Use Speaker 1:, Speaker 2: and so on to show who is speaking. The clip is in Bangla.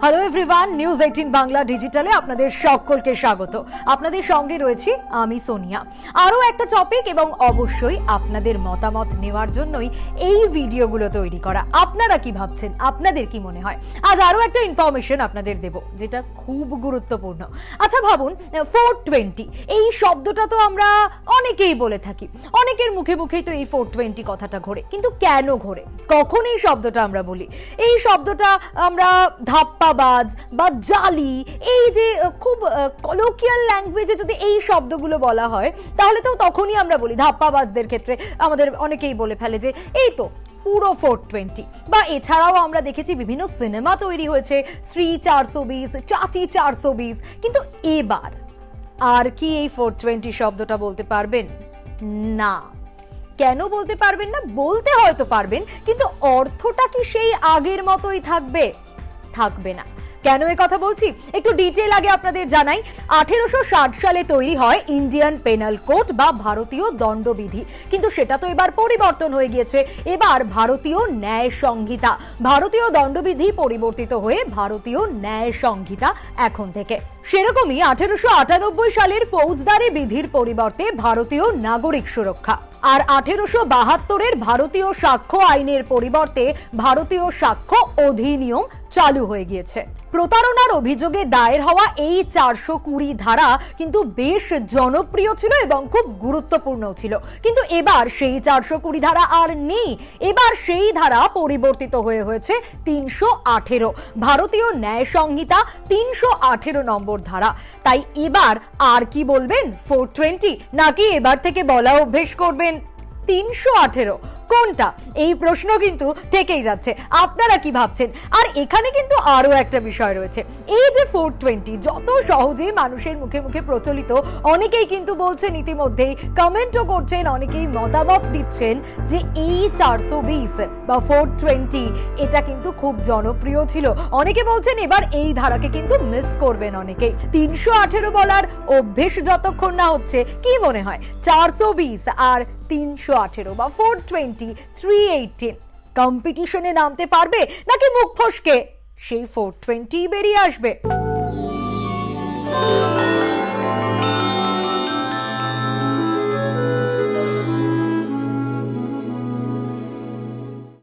Speaker 1: হ্যালো এভরিওয়ান, নিউজ 18 বাংলা ডিজিটালে আপনাদের সকলকে স্বাগত। আপনাদের সঙ্গে রয়েছি আমি সোনিয়া। আরও একটা টপিক এবং অবশ্যই আপনাদের মতামত নেওয়ার জন্যই এই ভিডিওগুলো তৈরি করা। আপনারা কি ভাবছেন, আপনাদের কি মনে হয়? আজ আরও একটা ইনফরমেশন আপনাদের দেব যেটা খুব গুরুত্বপূর্ণ। আচ্ছা ভাবুন, 420 এই শব্দটা তো আমরা অনেকেই বলে থাকি, অনেকের মুখে মুখেই তো এই 420 কথাটা ঘোরে। কিন্তু কেন ঘোরে, কখন এই শব্দটা আমরা বলি? এই শব্দটা আমরা ধাপ্পাবাজ বা জালি, এই যে খুব কলোকিয়াল ল্যাঙ্গুয়েজে যদি এই শব্দগুলো বলা হয় তাহলে তো তখনই আমরা বলি। ধাপ্পাবাজদের ক্ষেত্রে আমাদের অনেকেই বলে ফেলে যে এই তো পুরো 420। বা এছাড়াও আমরা দেখেছি বিভিন্ন সিনেমা তৈরি হয়েছে, শ্রী 420, চাচি 420। কিন্তু এবার আর কি এই 420 শব্দটা বলতে পারবেন না? কেন বলতে পারবেন না? বলতে হয়তো পারবেন, কিন্তু অর্থটা কি সেই আগের মতোই থাকবে? থাকবে না। কেন এ কথা বলছি একটু ডিটেইল আগে আপনাদের জানাই। 1860 সালে তৈরি হয় ইন্ডিয়ান পেনাল কোড বা ভারতীয় দণ্ডবিধি, কিন্তু সেটা তো এবার পরিবর্তন হয়ে গিয়েছে। এবার ভারতীয় ন্যায় সংহিতা। ভারতীয় দণ্ডবিধি পরিবর্তিত হয়ে ভারতীয় ন্যায় সংহিতা এখন থেকে। সেরকমই 1898 সালের ফৌজদারি বিধির পরিবর্তে ভারতীয় নাগরিক সুরক্ষা, আর 1872-এর ভারতীয় সাক্ষ্য আইনের পরিবর্তে ভারতীয় সাক্ষ্য অধিনিয়ম চালু হয়ে গিয়েছে। প্রতারণার অভিযোগে দায়ের হওয়া এই 420 ধারা কিন্তু বেশ জনপ্রিয় ছিল এবং খুব গুরুত্বপূর্ণ ছিল। কিন্তু এবার সেই 420 ধারা আর নেই। এবার সেই ধারা পরিবর্তিত হয়েছে 318, ভারতীয় ন্যায় সংহিতা 318 নম্বর ধারা। তাই এবার আর কি বলবেন, 420 নাকি এবার থেকে বলা অভ্যেস করবেন 318? কোনটা? এই প্রশ্ন কিন্তু থেকেই যাচ্ছে। আপনারা কি ভাবছেন? আর এখানে কিন্তু আরো একটা বিষয় রয়েছে। এই যে 420 যত সহজে মানুষের মুখে মুখে প্রচলিত, অনেকেই কিন্তু বলছেন, ইতিমধ্যেই কমেন্টও করছেন, অনেকেই মতামত দিচ্ছেন যে এই 420 বা 420 এটা কিন্তু খুব জনপ্রিয় ছিল। অনেকে বলছেন এবার এই ধারাকে কিন্তু মিস করবেন অনেকেই। 318 বলার অভ্যেস যতক্ষণ না হচ্ছে, কি মনে হয় 420 আর 318 বা 420, 318 কম্পিটিশনে নামতে পারবে, নাকি মুখ ফসকে সেই 420 বেরিয়ে আসবে?